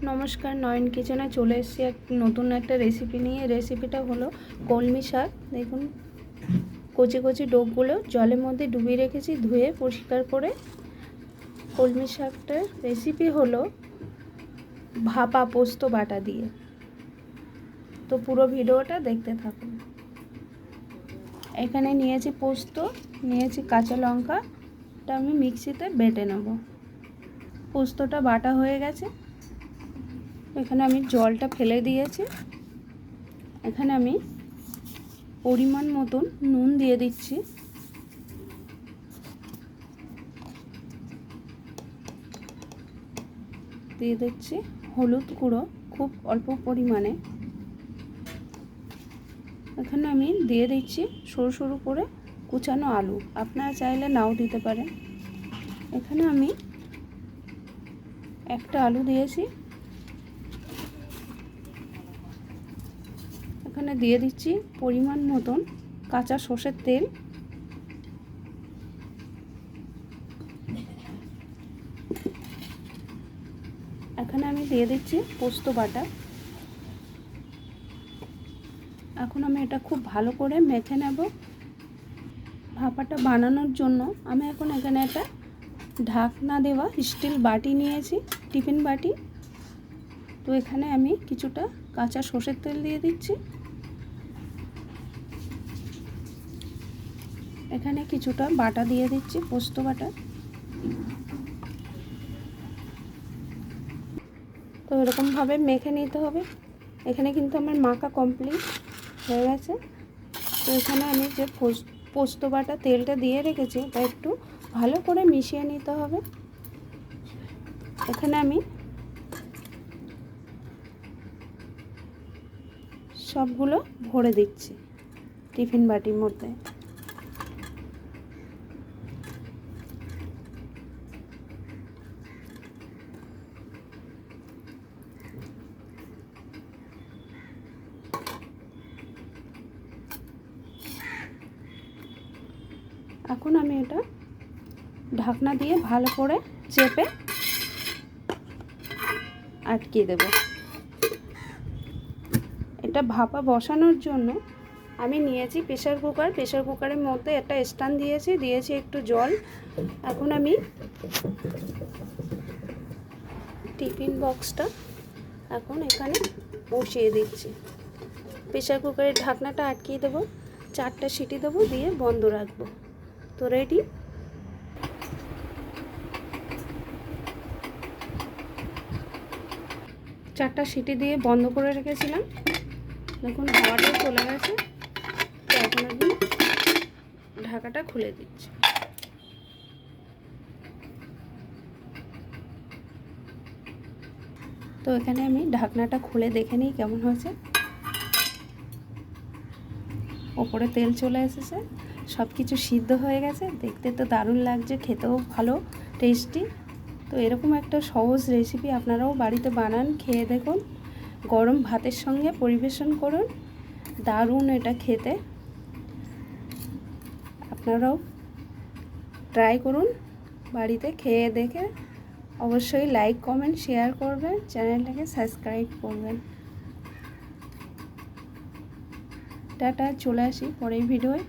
নমস্কার, নয়ন কিচেনে চলে এসেছি নতুন একটা রেসিপি নিয়ে। রেসিপিটা হলো কলমি শাক। দেখুন, কচি কচি ডোকগুলো জলের মধ্যে ডুবিয়ে রেখেছি, ধুয়ে পরিষ্কার করে। কলমি শাকটার রেসিপি হলো ভাপা পোস্ত বাটা দিয়ে। তো পুরো ভিডিওটা দেখতে থাকুন। এখানে নিয়েছি পোস্ত, নিয়েছি কাঁচা লঙ্কাটা আমি মিক্সিতে বেটে নেব। পোস্তটা বাটা হয়ে গেছে। এখানে আমি জলটা ফেলে দিয়েছি। এখানে আমি পরিমাণ মতন নুন দিয়ে দিচ্ছি। দিয়ে দিচ্ছি হলুদ গুঁড়ো খুব অল্প পরিমাণে। এখানে আমি দিয়ে দিচ্ছি সরু সরু করে কুচানো আলু, আপনারা চাইলে নাও দিতে পারেন। এখানে আমি একটা আলু দিয়েছি। এখানে দিয়ে দিচ্ছি পরিমাণ মতন কাঁচা সর্ষের তেল। এখানে আমি দিয়ে দিচ্ছি পোস্ত বাটা। এখন আমি এটা খুব ভালো করে মেখে নেব। ভাপাটা বানানোর জন্য আমি এখন এখানে একটা ঢাকনা দেওয়া স্টিল বাটি নিয়েছি, টিফিন বাটি। তো এখানে আমি কিছুটা কাঁচা সর্ষের তেল দিয়ে দিচ্ছি। এখানে কিছুটা বাটা দিয়ে দিচ্ছি, পোস্ত বাটা। তো এরকমভাবে মেখে নিতে হবে। এখানে কিন্তু আমার মাখা কমপ্লিট হয়ে গেছে। তো এখানে আমি যে পোস্ত বাটা তেলটা দিয়ে রেখেছি তা একটু ভালো করে মিশিয়ে নিতে হবে। এখানে আমি সবগুলো ভরে দিচ্ছি টিফিন বাটির মধ্যে। এখন আমি এটা ঢাকনা দিয়ে ভালো করে চেপে আটকে দেব। এটা ভাপা বসানোর জন্য আমি নিয়েছি প্রেসার কুকার। প্রেসার কুকারের মধ্যে একটা স্ট্যান্ড দিয়েছি একটু জল। এখন আমি টিফিন বক্সটা এখন এখানে বসিয়ে দিচ্ছি। প্রেসার কুকারের ঢাকনাটা আটকিয়ে দেবো, 4টা সিটি দেবো, দিয়ে বন্ধ রাখবো। তো রেডি। চারটা সিটি দিয়ে বন্ধ করে রেখেছিলাম। দেখুন হাওয়াটা চলে গেছে। তো এখন আমি ঢাকাটা খুলে দিচ্ছি। তো এখানে আমি ঢাকনাটা খুলে দেখে নিই কেমন হয়েছে। ওপরে তেল চলে এসেছে, সব কিছু সিদ্ধ হয়ে গেছে। দেখতে তো দারুণ লাগছে, খেতেও ভালো টেস্টি। তো এরকম একটা সহজ রেসিপি আপনারাও বাড়িতে বানান, খেয়ে দেখুন। গরম ভাতের সঙ্গে পরিবেশন করুন, দারুণ এটা খেতে। আপনারাও ট্রাই করুন বাড়িতে, খেয়ে দেখে অবশ্যই লাইক কমেন্ট শেয়ার করবেন, চ্যানেলটাকে সাবস্ক্রাইব করবেন। টাটা, চলে আসি পরের ভিডিওয়।